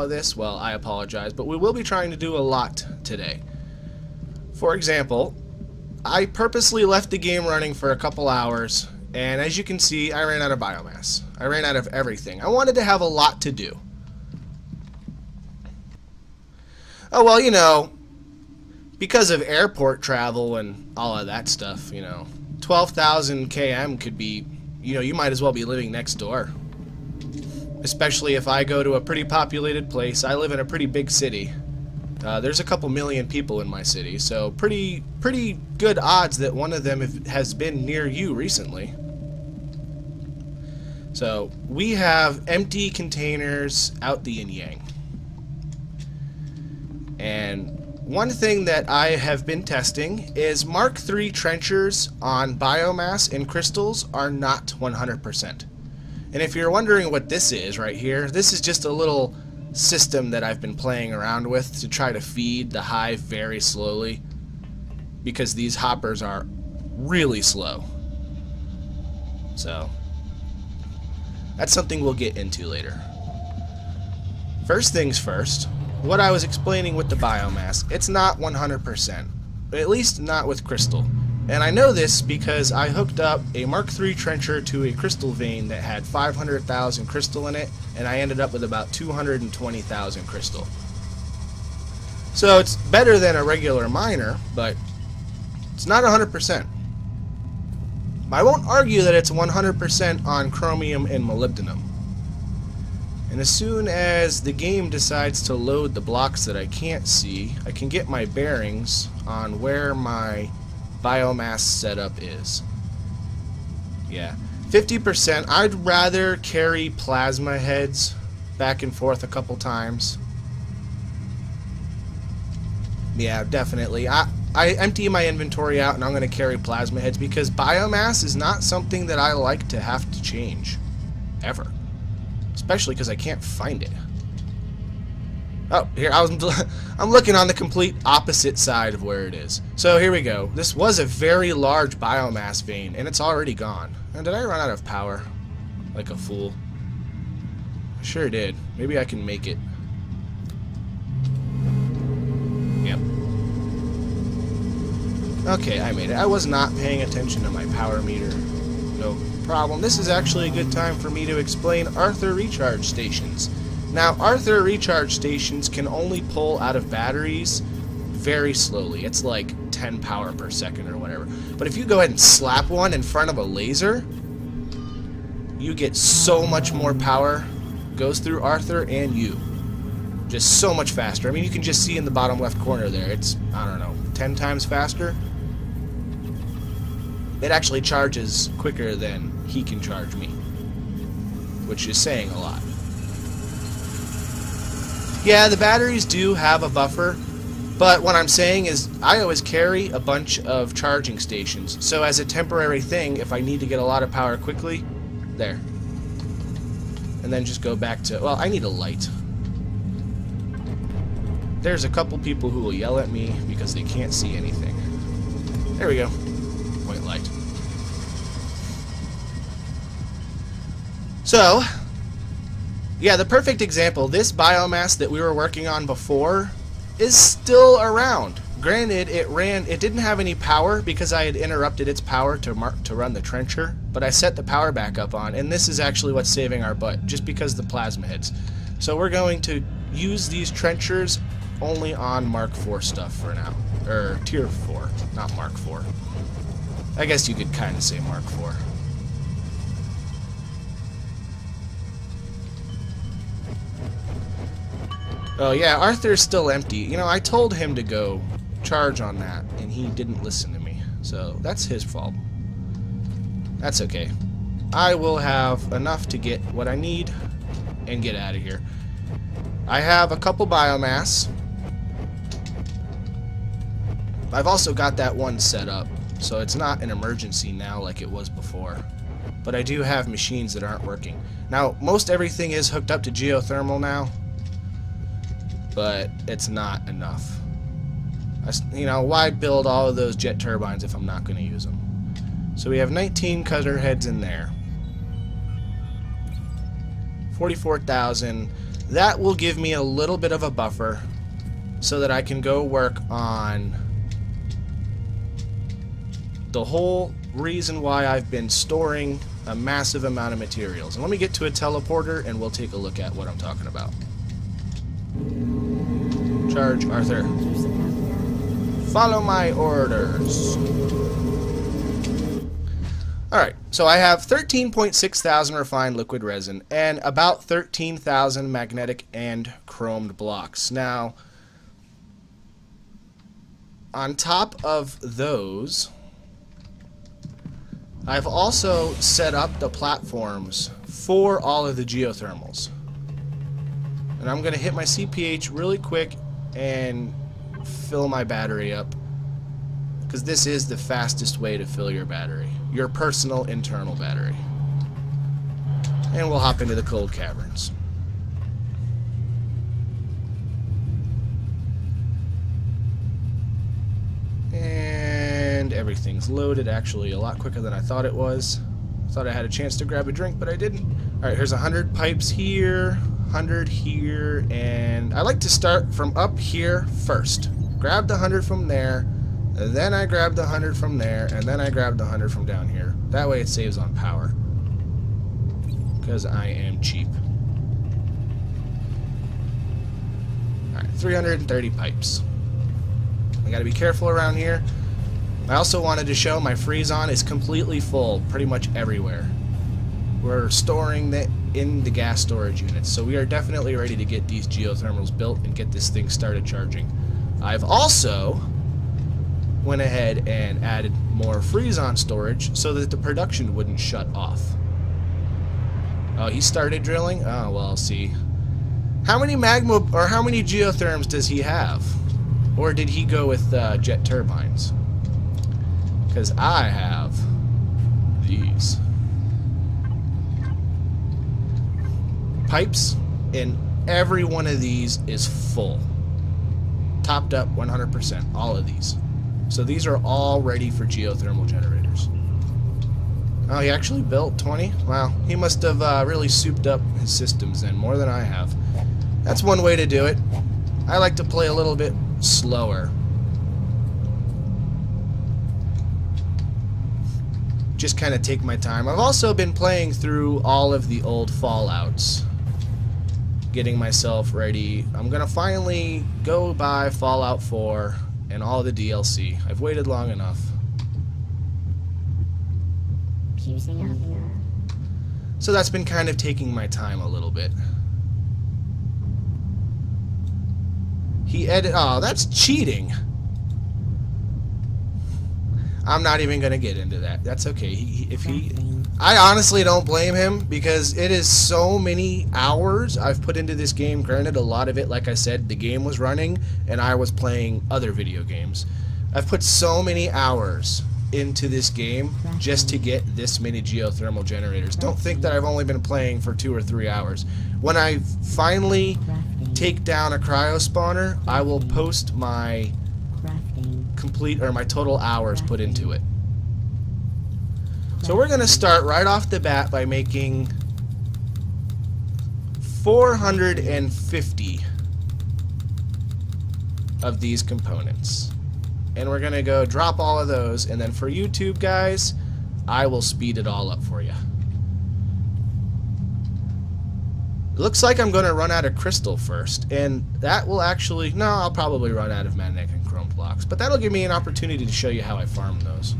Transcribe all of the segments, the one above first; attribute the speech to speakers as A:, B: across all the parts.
A: this, well, I apologize, but we will be trying to do a lot today. For example, I purposely left the game running for a couple hours, and as you can see, I ran out of biomass. I ran out of everything. I wanted to have a lot to do. Oh, well, you know, because of airport travel and all of that stuff, you know, 12,000 km could be, you know, you might as well be living next door. Especially if I go to a pretty populated place. I live in a pretty big city. There's a couple million people in my city, so pretty good odds that one of them has been near you recently. So we have empty containers out the yin-yang. And one thing that I have been testing is Mark III trenchers on biomass and crystals are not 100%. And if you're wondering what this is right here, this is just a little system that I've been playing around with to try to feed the hive very slowly, because these hoppers are really slow. So that's something we'll get into later. First things first, what I was explaining with the biomass, it's not 100%, at least not with crystal. And I know this because I hooked up a Mark III trencher to a crystal vein that had 500,000 crystal in it, and I ended up with about 220,000 crystal. So it's better than a regular miner, but it's not 100%. I won't argue that it's 100% on chromium and molybdenum. And as soon as the game decides to load the blocks that I can't see, I can get my bearings on where my biomass setup is. Yeah, 50%. I'd rather carry plasma heads back and forth a couple times. Yeah, definitely. I empty my inventory out and I'm going to carry plasma heads because biomass is not something that I like to have to change ever, especially because I can't find it. Oh, here, I'm looking on the complete opposite side of where it is. So here we go. This was a very large biomass vein, and it's already gone. And did I run out of power? Like a fool. I sure did. Maybe I can make it. Yep. Okay, I made it. I was not paying attention to my power meter. No problem. This is actually a good time for me to explain Arthur recharge stations. Now, Arthur recharge stations can only pull out of batteries very slowly. It's like 10 power per second or whatever. But if you go ahead and slap one in front of a laser, you get so much more power. Goes through Arthur and you. Just so much faster. I mean, you can just see in the bottom left corner there. It's, I don't know, 10 times faster. It actually charges quicker than he can charge me, which is saying a lot. Yeah, the batteries do have a buffer, but what I'm saying is I always carry a bunch of charging stations. So as a temporary thing, if I need to get a lot of power quickly, there. And then just go back to, well, I need a light. There's a couple people who will yell at me because they can't see anything. There we go. Point light. So, yeah, the perfect example, this biomass that we were working on before is still around. Granted, it didn't have any power because I had interrupted its power to run the trencher, but I set the power back up on, and this is actually what's saving our butt, just because the plasma heads. So we're going to use these trenchers only on Mark IV stuff for now. Or Tier 4, not Mark IV. I guess you could kind of say Mark IV. Oh yeah, Arthur's still empty. You know, I told him to go charge on that, and he didn't listen to me. So that's his fault. That's okay. I will have enough to get what I need and get out of here. I have a couple biomass. I've also got that one set up, so it's not an emergency now like it was before. But I do have machines that aren't working. Now, most everything is hooked up to geothermal now, but it's not enough. You know, why build all of those jet turbines if I'm not going to use them? So we have 19 cutter heads in there. 44,000. That will give me a little bit of a buffer so that I can go work on the whole reason why I've been storing a massive amount of materials. And let me get to a teleporter and we'll take a look at what I'm talking about. Charge, Arthur. Follow my orders. Alright, so I have 13.6 thousand refined liquid resin and about 13,000 magnetic and chromed blocks. Now, on top of those, I've also set up the platforms for all of the geothermals. And I'm going to hit my CPH really quick and fill my battery up, because this is the fastest way to fill your battery, your personal internal battery. And we'll hop into the cold caverns. And everything's loaded, actually a lot quicker than I thought it was. I thought I had a chance to grab a drink, but I didn't. Alright, here's 100 pipes here, 100 here, and I like to start from up here first. Grab the 100 from there, and then I grab the 100 from there, and then I grab the 100 from down here. That way it saves on power, because I am cheap. Alright, 330 pipes. I gotta be careful around here. I also wanted to show my freeze-on is completely full, pretty much everywhere. We're storing that in the gas storage units, so we are definitely ready to get these geothermals built and get this thing started charging. I've also went ahead and added more freeze-on storage so that the production wouldn't shut off. Oh, he started drilling? Oh, well, I'll see. How many magma or how many geotherms does he have? Or did he go with jet turbines? Because I have these pipes, and every one of these is full. Topped up 100%, all of these. So these are all ready for geothermal generators. Oh, he actually built 20? Wow, he must have really souped up his systems then, more than I have. That's one way to do it. I like to play a little bit slower. Just kind of take my time. I've also been playing through all of the old Fallouts, getting myself ready. I'm gonna finally go buy Fallout 4 and all the DLC. I've waited long enough. So that's been kind of taking my time a little bit. Oh, that's cheating. I'm not even gonna get into that. That's okay. I honestly don't blame him, because it is so many hours I've put into this game. Granted, a lot of it, like I said, the game was running and I was playing other video games. I've put so many hours into this game just to get this many geothermal generators. Don't think that I've only been playing for 2 or 3 hours. When I finally take down a cryo spawner, I will post my my total hours put into it. So we're going to start right off the bat by making 450 of these components. And we're going to go drop all of those, and then for YouTube guys, I will speed it all up for you. It looks like I'm going to run out of crystal first, and that will actually... No, I'll probably run out of magnetic and chrome blocks, but that'll give me an opportunity to show you how I farm those.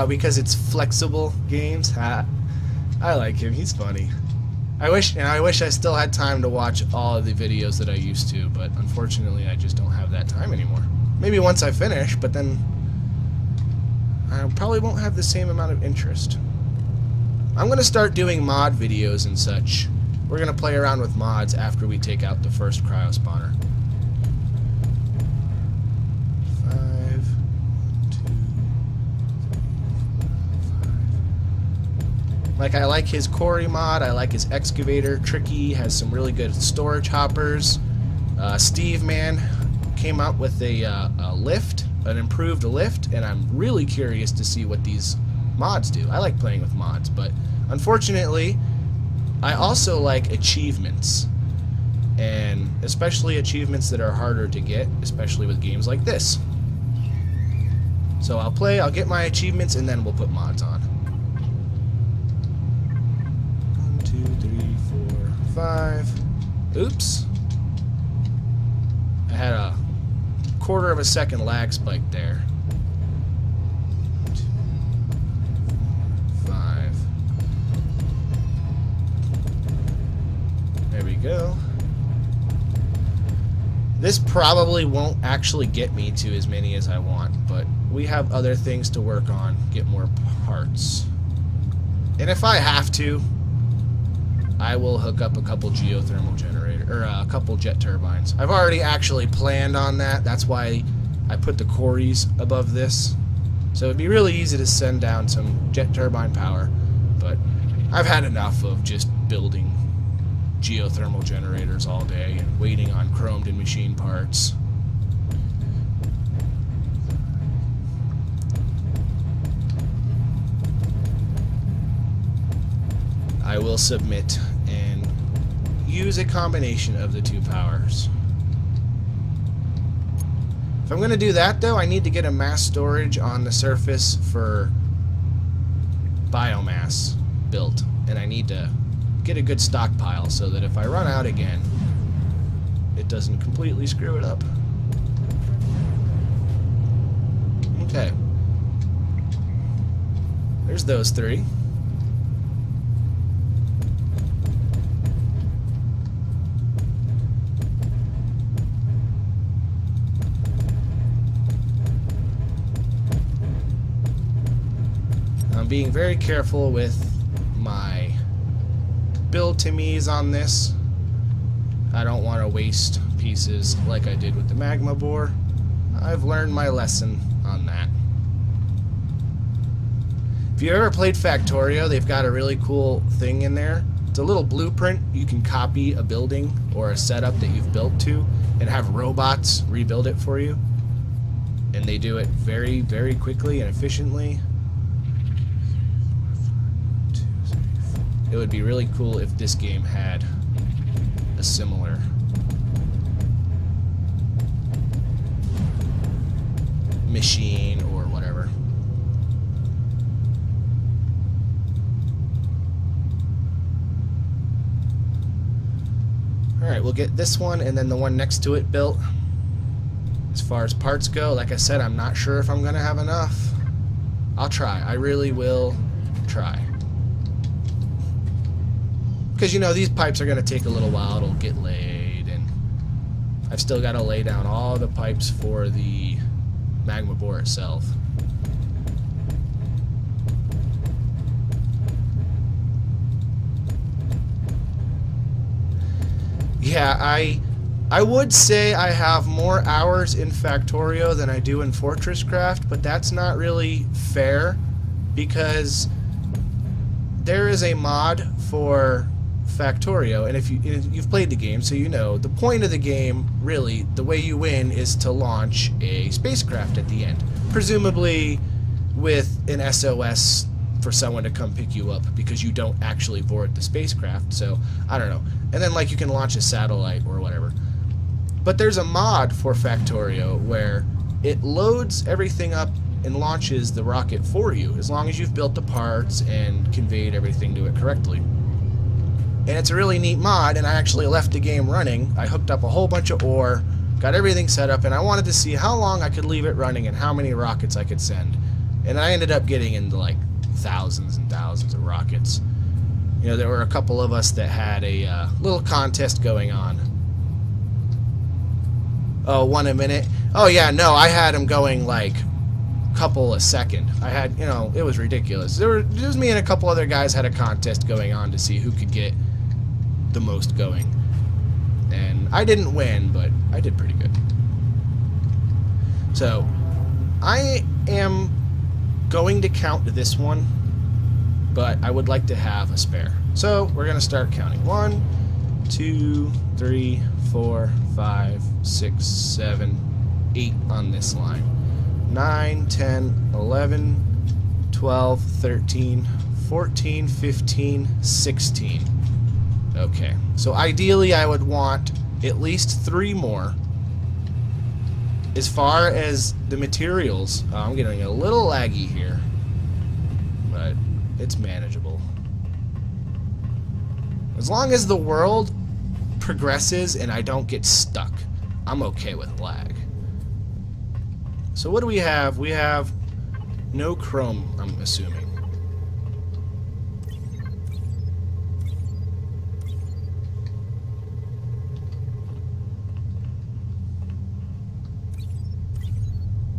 A: Because it's flexible games. I like him. He's funny. I wish I still had time to watch all of the videos that I used to, but unfortunately I just don't have that time anymore. Maybe once I finish, but then I probably won't have the same amount of interest. I'm going to start doing mod videos and such. We're going to play around with mods after we take out the first cryo spawner. 5, 2, 3, 5. Like, I like his quarry mod. I like his excavator. Tricky has some really good storage hoppers. Steve, man, came out with a lift, an improved lift, and I'm really curious to see what these mods do. I like playing with mods, but Unfortunately, I also like achievements, and especially achievements that are harder to get, especially with games like this. So I'll get my achievements, and then we'll put mods on. 1, 2, 3, 4, 5. Oops. I had a quarter of a second lag spike there. 2, 4, 5. There we go. This probably won't actually get me to as many as I want, but we have other things to work on, get more parts. And if I have to, I will hook up a couple geothermal generator, or a couple jet turbines. I've already actually planned on that. That's why I put the quarries above this. So it'd be really easy to send down some jet turbine power, but I've had enough of just building geothermal generators all day and waiting on chromed and machine parts. I will submit and use a combination of the two powers. If I'm going to do that, though, I need to get a mass storage on the surface for biomass built, and I need to get a good stockpile so that if I run out again, it doesn't completely screw it up. Okay. There's those three. I'm being very careful with my build to me's on this. I don't want to waste pieces like I did with the magma bore. I've learned my lesson on that. If you ever played Factorio, they've got a really cool thing in there. It's a little blueprint. You can copy a building or a setup that you've built to and have robots rebuild it for you. And they do it very, very quickly and efficiently. It would be really cool if this game had a similar machine or whatever. Alright, we'll get this one and then the one next to it built. As far as parts go, like I said, I'm not sure if I'm going to have enough. I'll try. I really will try. Because, you know, these pipes are going to take a little while. It'll get laid, and I've still got to lay down all the pipes for the magma bore itself. Yeah, I would say I have more hours in Factorio than I do in Fortresscraft, but that's not really fair because there is a mod for Factorio, and if you've played the game, so you know the point of the game, really, the way you win is to launch a spacecraft at the end, presumably with an SOS for someone to come pick you up because you don't actually board the spacecraft. So I don't know, and then like you can launch a satellite or whatever. But there's a mod for Factorio where it loads everything up and launches the rocket for you as long as you've built the parts and conveyed everything to it correctly. And it's a really neat mod, and I actually left the game running. I hooked up a whole bunch of ore, got everything set up, and I wanted to see how long I could leave it running and how many rockets I could send. And I ended up getting into like thousands and thousands of rockets. You know, there were a couple of us that had a little contest going on. Oh, 1 a minute? Oh yeah, no, I had them going like couple a second. I had, you know, it was ridiculous. There was me and a couple other guys had a contest going on to see who could get the most going. And I didn't win, but I did pretty good. So, I am going to count this one, but I would like to have a spare. So, we're going to start counting. 1, 2, 3, 4, 5, 6, 7, 8 on this line. 9, 10, 11, 12, 13, 14, 15, 16. Okay, so ideally I would want at least 3 more. As far as the materials, I'm getting a little laggy here, but it's manageable. As long as the world progresses and I don't get stuck, I'm okay with lag. So what do we have? We have no chrome, I'm assuming.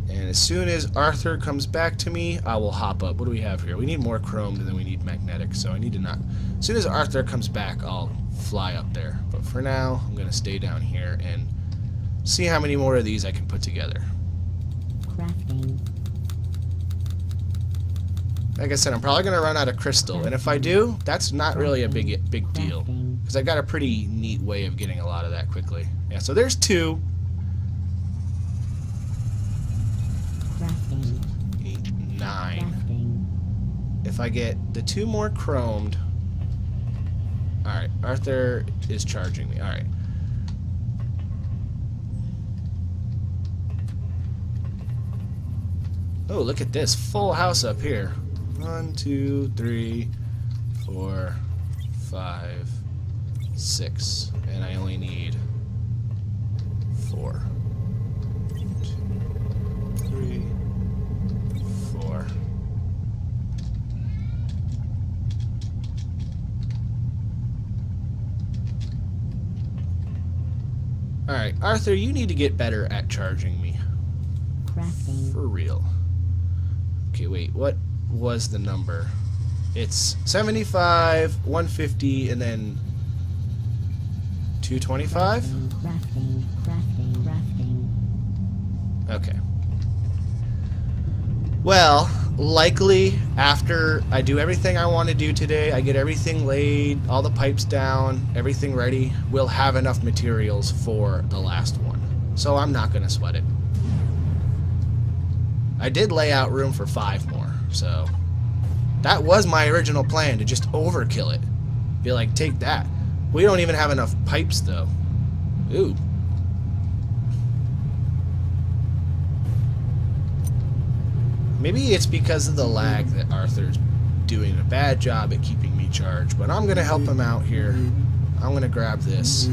A: And as soon as Arthur comes back to me, I will hop up. What do we have here? We need more chrome than we need magnetic, so I need to not... As soon as Arthur comes back, I'll fly up there. But for now, I'm going to stay down here and see how many more of these I can put together.
B: Crafting.
A: Like I said, I'm probably going to run out of crystal, and if I do, that's not really a big deal, because I got a pretty neat way of getting a lot of that quickly. Yeah, so there's 2. 8, 9. If I get the 2 more chromed... Alright, Arthur is charging me. Alright. Oh, look at this. Full house up here. 1, 2, 3, 4, 5, 6. And I only need 4. 2, 3, 4. Alright, Arthur, you need to get better at charging me.
B: Crafting.
A: For real. Okay, wait, what was the number? It's 75, 150, and then 225?
B: Crafting.
A: Okay. Well, likely after I do everything I want to do today, I get everything laid, all the pipes down, everything ready, we'll have enough materials for the last one. So I'm not going to sweat it. I did lay out room for 5 more, so that was my original plan, to just overkill it. Be like, take that. We don't even have enough pipes, though. Ooh. Maybe it's because of the lag that Arthur's doing a bad job at keeping me charged, but I'm going to help him out here. I'm going to grab this.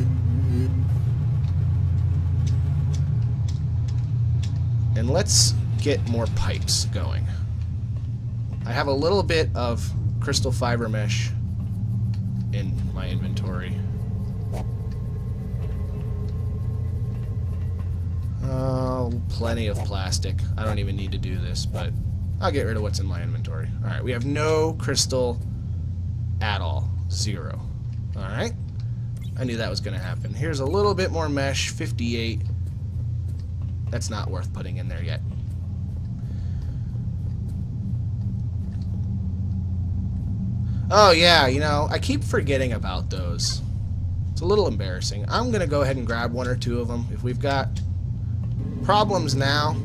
A: And let's get more pipes going. I have a little bit of crystal fiber mesh in my inventory. Oh, plenty of plastic. I don't even need to do this, but I'll get rid of what's in my inventory. Alright, we have no crystal at all. 0. Alright. I knew that was going to happen. Here's a little bit more mesh. 58. That's not worth putting in there yet. Oh yeah, you know, I keep forgetting about those. It's a little embarrassing. I'm going to go ahead and grab 1 or 2 of them. If we've got problems now,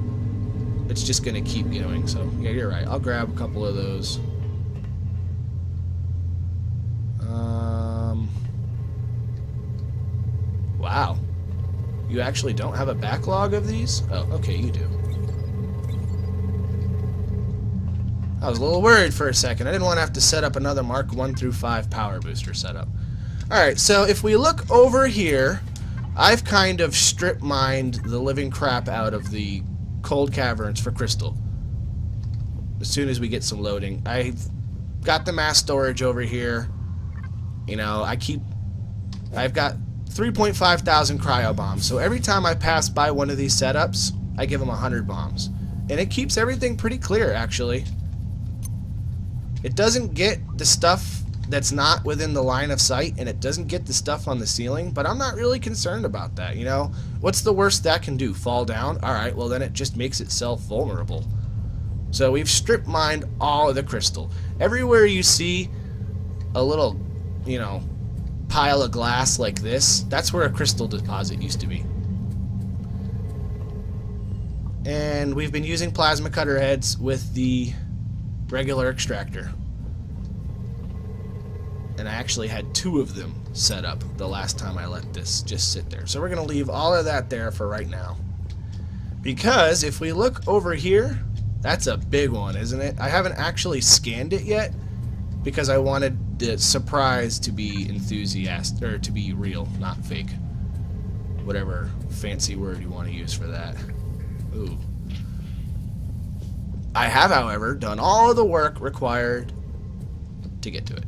A: it's just going to keep going. So, yeah, you're right. I'll grab a couple of those. Wow. You actually don't have a backlog of these? Oh, okay, you do. I was a little worried for a second. I didn't want to have to set up another Mark 1 through 5 power booster setup. Alright, so if we look over here, I've kind of strip mined the living crap out of the cold caverns for crystal. As soon as we get some loading. I've got the mass storage over here. You know, I've got 3.5 thousand cryo bombs. So every time I pass by one of these setups, I give them 100 bombs. And it keeps everything pretty clear, actually. It doesn't get the stuff that's not within the line of sight, and it doesn't get the stuff on the ceiling, but I'm not really concerned about that, you know? What's the worst that can do? Fall down? Alright, well then it just makes itself vulnerable. So we've strip mined all of the crystal. Everywhere you see a little, you know, pile of glass like this, that's where a crystal deposit used to be. And we've been using plasma cutter heads with the regular extractor. And I actually had 2 of them set up the last time I let this just sit there. So we're going to leave all of that there for right now. Because if we look over here, that's a big one, isn't it? I haven't actually scanned it yet because I wanted the surprise to be enthusiastic, or to be real, not fake. Whatever fancy word you want to use for that. Ooh. I have, however, done all of the work required to get to it.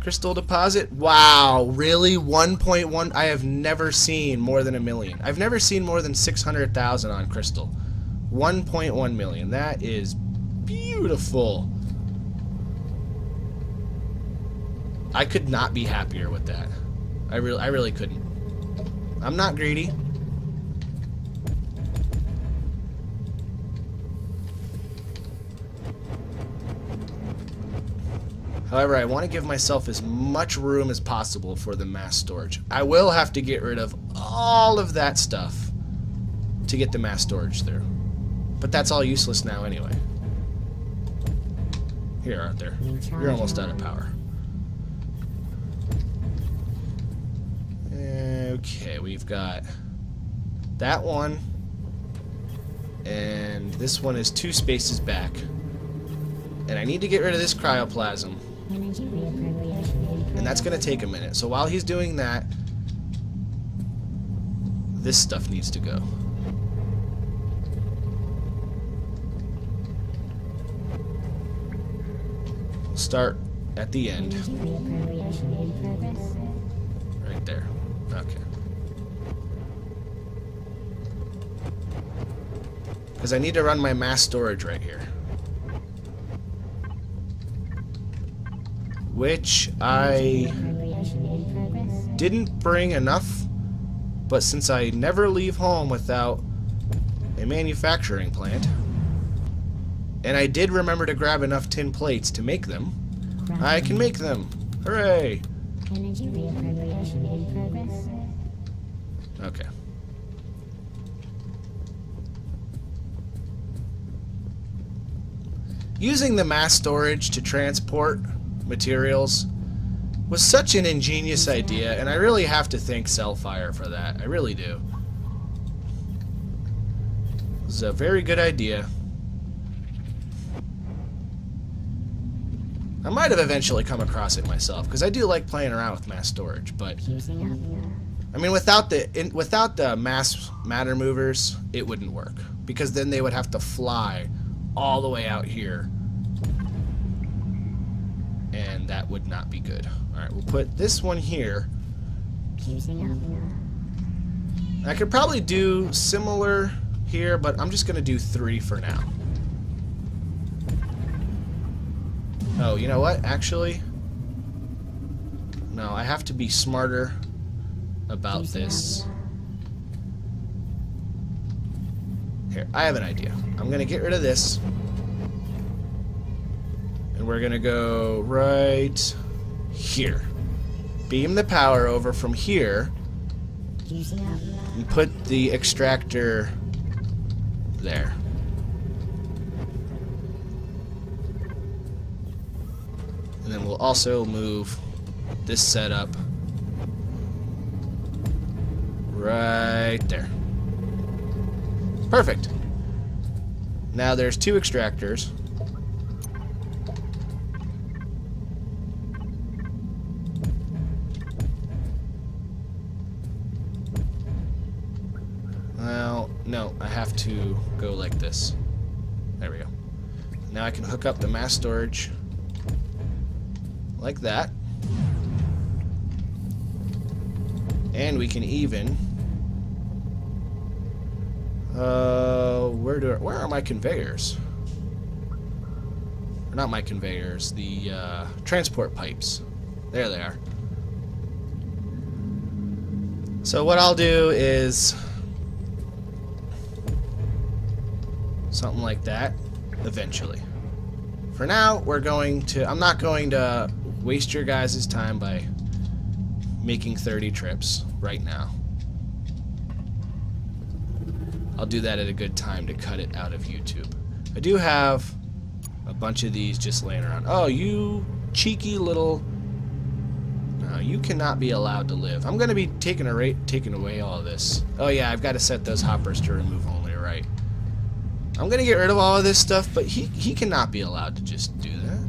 A: Crystal deposit? Wow, really? 1.1? I have never seen more than 1 million. I've never seen more than 600,000 on crystal. 1.1 million. That is beautiful. I could not be happier with that. I really couldn't. I'm not greedy. However, I want to give myself as much room as possible for the mass storage. I will have to get rid of all of that stuff to get the mass storage through. But that's all useless now anyway. Here, Arthur. You're almost out of power. Okay, we've got that one. And this one is 2 spaces back. And I need to get rid of this cryoplasm. And that's going to take a minute. So while he's doing that, this stuff needs to go. Start at the end. Right there. Okay. Because I need to run my mass storage right here. Which I didn't bring enough, but since I never leave home without a manufacturing plant, and I did remember to grab enough tin plates to make them, I can make them. Hooray! Okay. Using the mass storage to transport materials was such an ingenious idea, and I really have to thank Cellfire for that. I really do. It was a very good idea. I might have eventually come across it myself, because I do like playing around with mass storage, but I mean, without the mass matter movers, it wouldn't work, because then they would have to fly all the way out here, and that would not be good. Alright, we'll put this one here. I could probably do similar here, but I'm just going to do 3 for now. Oh, you know what? Actually, no, I have to be smarter about this. Here, I have an idea. I'm going to get rid of this. And we're going to go right here. Beam the power over from here. And put the extractor there. And then we'll also move this setup right there. Perfect. Now there's 2 extractors. Well, no, I have to go like this. There we go. Now I can hook up the mass storage like that. And we can even where are my conveyors? Or not my conveyors, the transport pipes. There they are. So what I'll do is something like that eventually. For now, I'm not going to waste your guys' time by making 30 trips right now. I'll do that at a good time to cut it out of YouTube. I do have A bunch of these just laying around. Oh, you cheeky little... No, you cannot be allowed to live. I'm going to be taking away all of this. Oh yeah, I've got to set those hoppers to remove only, right. I'm going to get rid of all of this stuff, but he cannot be allowed to just do that.